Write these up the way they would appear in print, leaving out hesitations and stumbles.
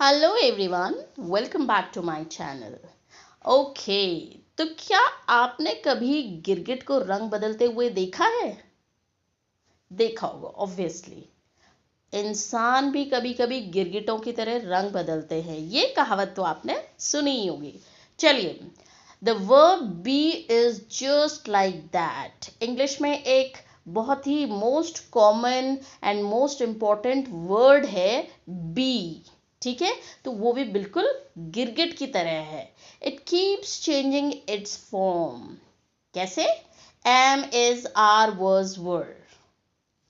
Hello everyone, welcome back to my channel. Okay, तो क्या आपने कभी गिरगिट को रंग बदलते हुए देखा है? देखा होगा ऑब्वियसली। इंसान भी कभी कभी गिरगिटों की तरह रंग बदलते हैं, ये कहावत तो आपने सुनी ही होगी। चलिए, the verb be is just like that. English में एक बहुत ही most common and most important word है बी। ठीक है, तो वो भी बिल्कुल गिरगिट की तरह है। It keeps changing its form. कैसे? Am is are verbs word,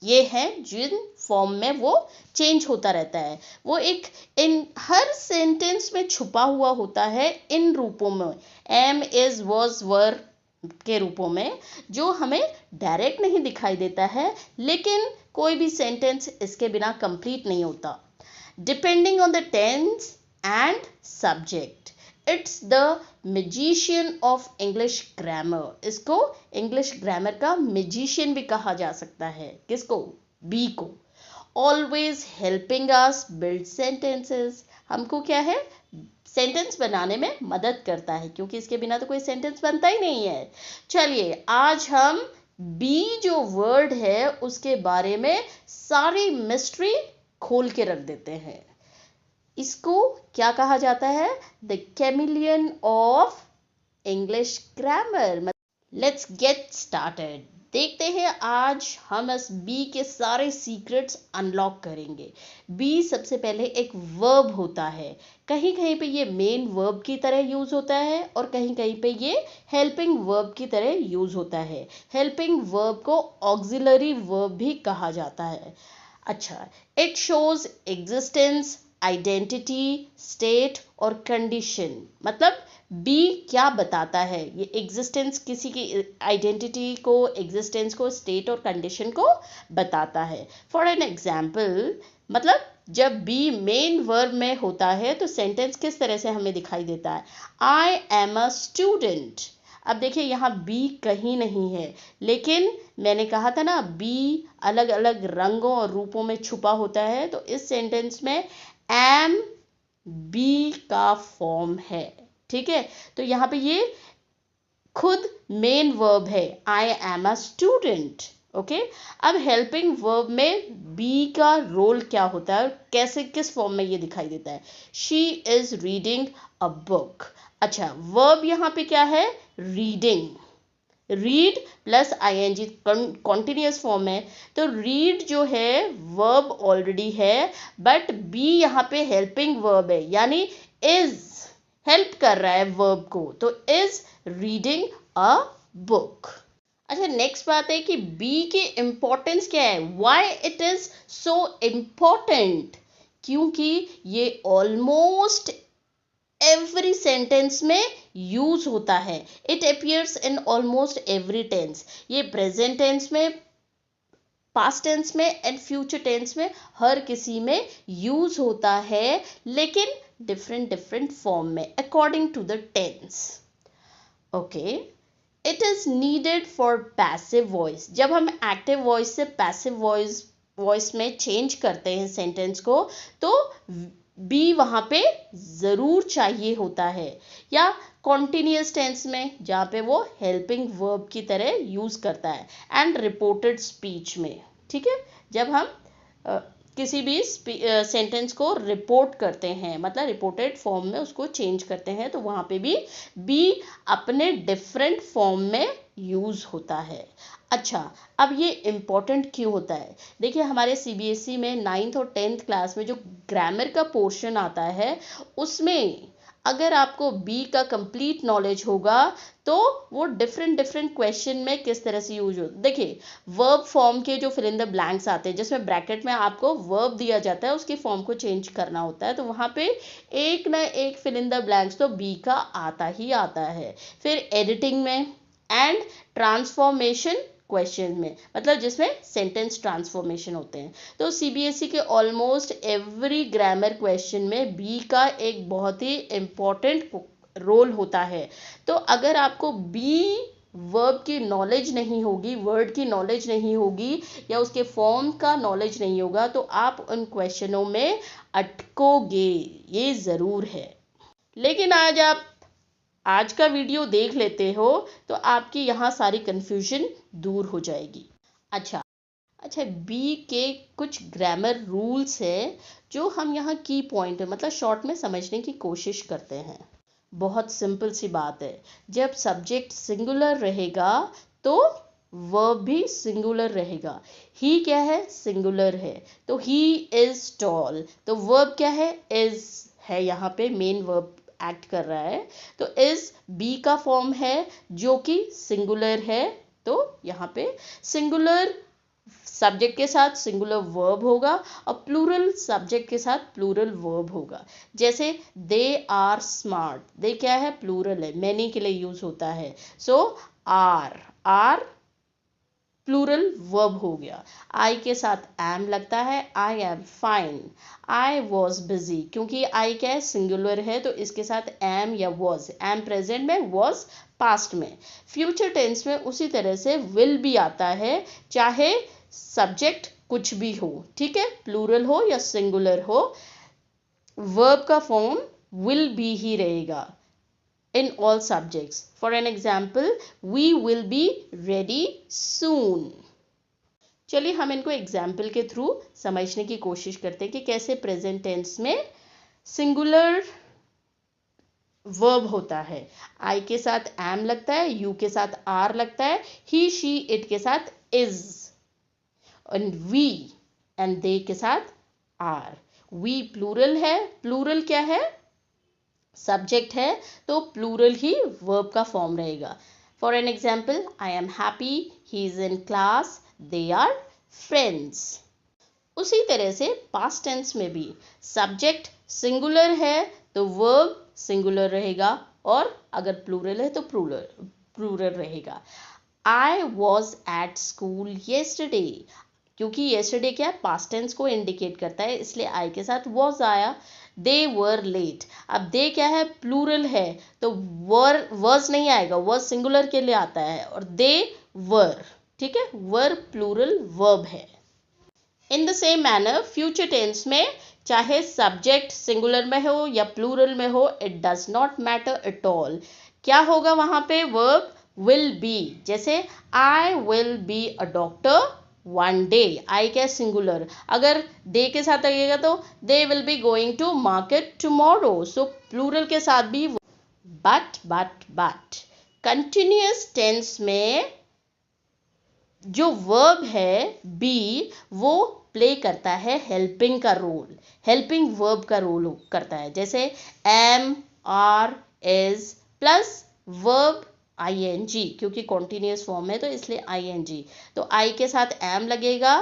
ये है जिन फॉर्म में वो चेंज होता रहता है। वो एक इन हर सेंटेंस में छुपा हुआ होता है इन रूपों में, एम इज वॉज वर के रूपों में, जो हमें डायरेक्ट नहीं दिखाई देता है, लेकिन कोई भी सेंटेंस इसके बिना कंप्लीट नहीं होता। Depending on the tense and subject, it's the magician of English grammar. इसको इंग्लिश ग्रामर का मैजिशियन भी कहा जा सकता है। किसको? बी को। Always helping us build sentences, हमको क्या है, सेंटेंस बनाने में मदद करता है, क्योंकि इसके बिना तो कोई सेंटेंस बनता ही नहीं है। चलिए, आज हम बी जो वर्ड है उसके बारे में सारी मिस्ट्री खोल के रख देते हैं। इसको क्या कहा जाता है? The chameleon of English grammar. Let's get started. देखते हैं आज हम इस बी के सारे सीक्रेट्स अनलॉक करेंगे। बी सबसे पहले एक वर्ब होता है। कहीं कहीं पे ये मेन वर्ब की तरह यूज होता है और कहीं कहीं पे ये हेल्पिंग वर्ब की तरह यूज होता है। हेल्पिंग वर्ब को ऑक्सिलरी वर्ब भी कहा जाता है। अच्छा, it shows existence, identity, state और कंडीशन। मतलब बी क्या बताता है? ये एग्जिस्टेंस, किसी की आइडेंटिटी को, एग्जिस्टेंस को, स्टेट और कंडीशन को बताता है। फॉर एन एग्जाम्पल, मतलब जब बी मेन वर्ब में होता है तो सेंटेंस किस तरह से हमें दिखाई देता है? I am a student. अब देखिए, यहाँ बी कहीं नहीं है, लेकिन मैंने कहा था ना, बी अलग अलग रंगों और रूपों में छुपा होता है, तो इस सेंटेंस में एम बी का फॉर्म है। ठीक है, तो यहाँ पे ये खुद मेन वर्ब है, I am a student. Okay, अब हेल्पिंग वर्ब में बी का रोल क्या होता है, कैसे, किस फॉर्म में ये दिखाई देता है? She is reading a book. अच्छा, वर्ब यहाँ पे क्या है? Reading. Read plus ING continuous form है, तो रीड जो है वर्ब ऑलरेडी है, बट बी यहाँ पे हेल्पिंग वर्ब है, यानी इज हेल्प कर रहा है वर्ब को, तो इज रीडिंग अ बुक। अच्छा, नेक्स्ट बात है कि बी की इम्पोर्टेंस क्या है, why it is so important. क्योंकि ये ऑलमोस्ट एवरी सेंटेंस में यूज होता है। It appears in almost every tense. ये प्रेजेंट टेंस में, पास्ट टेंस में एंड फ्यूचर टेंस में हर किसी में यूज होता है, लेकिन डिफरेंट डिफरेंट फॉर्म में according to the tense. Okay, it is needed for passive voice. जब हम एक्टिव वॉइस से पैसिव वॉइस वॉइस में चेंज करते हैं सेंटेंस को, तो बी वहाँ पे ज़रूर चाहिए होता है, या कॉन्टिन्यूस टेंस में जहाँ पे वो हेल्पिंग वर्ब की तरह यूज़ करता है, एंड रिपोर्टेड स्पीच में। ठीक है, जब हम किसी भी सेंटेंस को रिपोर्ट करते हैं, मतलब रिपोर्टेड फॉर्म में उसको चेंज करते हैं, तो वहाँ पे भी बी अपने डिफरेंट फॉर्म में यूज़ होता है। अच्छा, अब ये इम्पॉर्टेंट क्यों होता है? देखिए, हमारे सीबीएसई में 9th और 10th क्लास में जो ग्रामर का पोर्शन आता है, उसमें अगर आपको बी का कंप्लीट नॉलेज होगा, तो वो डिफरेंट डिफरेंट क्वेश्चन में किस तरह से यूज हो। देखिए, वर्ब फॉर्म के जो फिल इन द ब्लैंक्स आते हैं, जिसमें ब्रैकेट में आपको वर्ब दिया जाता है, उसकी फॉर्म को चेंज करना होता है, तो वहाँ पे एक ना एक फिल इन द ब्लैंक्स तो बी का आता ही आता है। फिर एडिटिंग में एंड ट्रांसफॉर्मेशन क्वेश्चन में, मतलब जिसमें सेंटेंस ट्रांसफॉर्मेशन होते हैं, तो सीबीएसई के ऑलमोस्ट एवरी ग्रामर क्वेश्चन में बी का एक बहुत ही इम्पॉर्टेंट रोल होता है। तो अगर आपको बी वर्ब की नॉलेज नहीं होगी, वर्ड की नॉलेज नहीं होगी या उसके फॉर्म का नॉलेज नहीं होगा तो आप उन क्वेश्चनों में अटकोगे, ये ज़रूर है। लेकिन आज का वीडियो देख लेते हो तो आपकी यहाँ सारी कन्फ्यूजन दूर हो जाएगी। अच्छा अच्छा, बी के कुछ ग्रामर रूल्स है जो हम यहाँ की पॉइंट है मतलब शॉर्ट में समझने की कोशिश करते हैं। बहुत सिंपल सी बात है, जब सब्जेक्ट सिंगुलर रहेगा तो वर्ब भी सिंगुलर रहेगा। ही क्या है, सिंगुलर है, तो ही इज टॉल, तो वर्ब क्या है, इज है, यहाँ पे मेन वर्ब एक्ट कर रहा है, तो इज बी का फॉर्म है जो कि सिंगुलर है, तो यहाँ पे सिंगुलर सब्जेक्ट के साथ सिंगुलर वर्ब होगा और प्लूरल सब्जेक्ट के साथ प्लूरल वर्ब होगा। जैसे दे आर स्मार्ट, दे क्या है, प्लूरल है, मैनी के लिए यूज होता है, सो आर प्लूरल वर्ब हो गया। आई के साथ एम लगता है, I am fine, I was busy, क्योंकि आई क्या है, सिंगुलर है, तो इसके साथ एम या वॉज, एम प्रेजेंट में, वॉज पास्ट में। फ्यूचर टेंस में उसी तरह से विल भी आता है, चाहे सब्जेक्ट कुछ भी हो, ठीक है, प्लूरल हो या सिंगुलर हो, वर्ब का फॉर्म विल बी ही रहेगा in all subjects. For an example, we will be ready soon. चलिए हम इनको एग्जाम्पल के थ्रू समझने की कोशिश करते हैं कि कैसे प्रेजेंट टेंस में सिंगुलर वर्ब होता है। आई के साथ एम लगता है, यू के साथ आर लगता है, ही शी इट के साथ is, and we and they के साथ आर। वी प्लूरल है, प्लूरल क्या है, सब्जेक्ट है, तो प्लूरल ही वर्ब का फॉर्म रहेगा। For an example, I am happy, he is in class, they are friends. उसी तरह से पास्ट टेंस में भी सब्जेक्ट सिंगुलर है तो वर्ब सिंगुलर रहेगा, और अगर प्लूरल है तो प्लूरल रहेगा। I was at school yesterday, क्योंकि येस्टरडे क्या है, पास्ट टेंस को इंडिकेट करता है, इसलिए आई के साथ वॉज आया। दे वर लेट, अब दे क्या है, प्लूरल है, तो वर्स नहीं आएगा, वर्स सिंगुलर के लिए आता है, और दे वर, ठीक है, वर प्लूरल वर्ब है। In the same manner future tense में चाहे सब्जेक्ट सिंगुलर में हो या प्लूरल में हो, it does not matter at all, क्या होगा वहां पे, वर्ब विल बी। जैसे I will be a doctor one day, I क्या सिंगुलर, अगर डे के साथ लगेगा तो they will be going to market tomorrow, so plural के साथ भी। बट कंटिन्यूअस टेंस में जो वर्ब है बी, वो प्ले करता है हेल्पिंग का रोल, हेल्पिंग वर्ब का रोल करता है। जैसे am are is plus verb ing, क्योंकि कॉन्टिन्यूअस फॉर्म है तो इसलिए ing, तो आई के साथ एम लगेगा,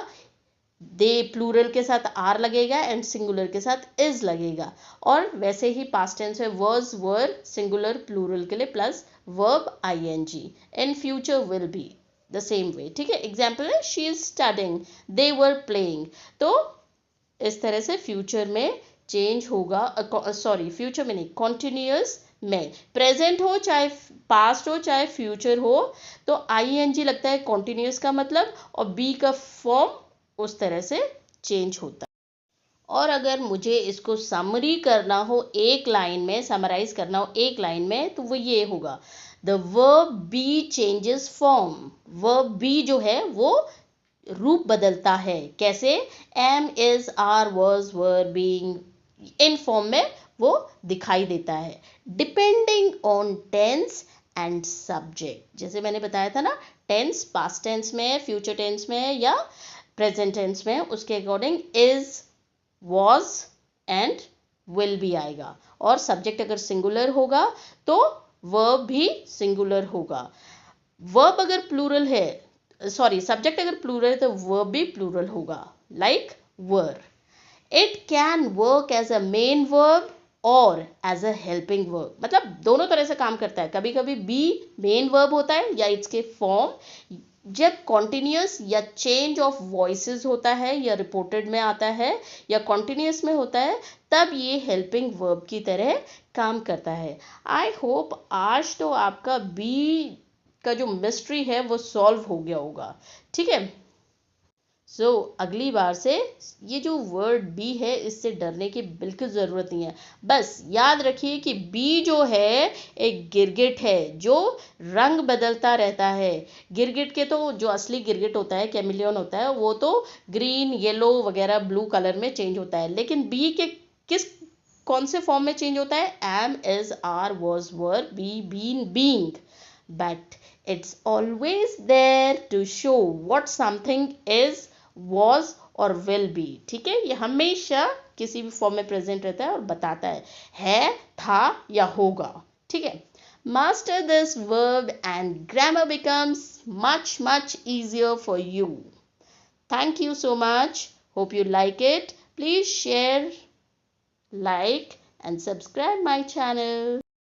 दे प्लूरल के साथ आर लगेगा, एंड सिंगुलर के साथ इज लगेगा। और वैसे ही पास्ट टेंस में वर्स वर सिंगुलर प्लूरल के लिए plus verb ing, in future will be the same way, ठीक है। एग्जाम्पल है, she is studying, they were playing, तो इस तरह से फ्यूचर में चेंज होगा, सॉरी फ्यूचर में नहीं, कॉन्टिन्यूअस में, प्रेजेंट हो चाहे पास्ट हो चाहे फ्यूचर हो, तो ing लगता है कॉन्टिन्यूअस का मतलब, और बी का फॉर्म उस तरह से चेंज होता है। और अगर मुझे इसको समरी करना हो एक लाइन में, समराइज करना हो एक लाइन में, तो वो ये होगा, the verb be changes form, verb be जो है वो रूप बदलता है, कैसे, am is are was were being, इन फॉर्म में वो दिखाई देता है, depending on tense and subject. जैसे मैंने बताया था ना, टेंस पास्ट टेंस में, फ्यूचर टेंस में या प्रेजेंट टेंस में, उसके according is, was and will भी आएगा, और सब्जेक्ट अगर सिंगुलर होगा तो वर्ब भी सिंगुलर होगा। वर्ब अगर प्लूरल है, सॉरी सब्जेक्ट अगर प्लूरल है तो वर्ब भी प्लूरल होगा, like were. It can work as a main verb और एज अ हेल्पिंग वर्ब, मतलब दोनों तरह से काम करता है। कभी कभी बी मेन वर्ब होता है या इसके फॉर्म, जब कॉन्टिन्यूअस या चेंज ऑफ वॉइसेस होता है या रिपोर्टेड में आता है या कॉन्टिन्यूअस में होता है, तब ये हेल्पिंग वर्ब की तरह काम करता है। आई होप आज तो आपका बी का जो मिस्ट्री है वो सॉल्व हो गया होगा। ठीक है, सो अगली बार से ये जो वर्ड बी है इससे डरने की बिल्कुल ज़रूरत नहीं है। बस याद रखिए कि बी जो है एक गिरगिट है जो रंग बदलता रहता है। गिरगिट के तो जो असली गिरगिट होता है, कैमिलियन होता है, वो तो ग्रीन, येलो वगैरह ब्लू कलर में चेंज होता है, लेकिन बी के किस कौन से फॉर्म में चेंज होता है? Am, is, are, was, were, be, been, being. But it's always there to show what something is, was और will be। ठीक है, ये हमेशा किसी भी फॉर्म में प्रेजेंट रहता है और बताता है, था या होगा। ठीक है, master this verb and grammar becomes much easier for you. Thank you so much, hope you like it. Please share, like and subscribe my channel.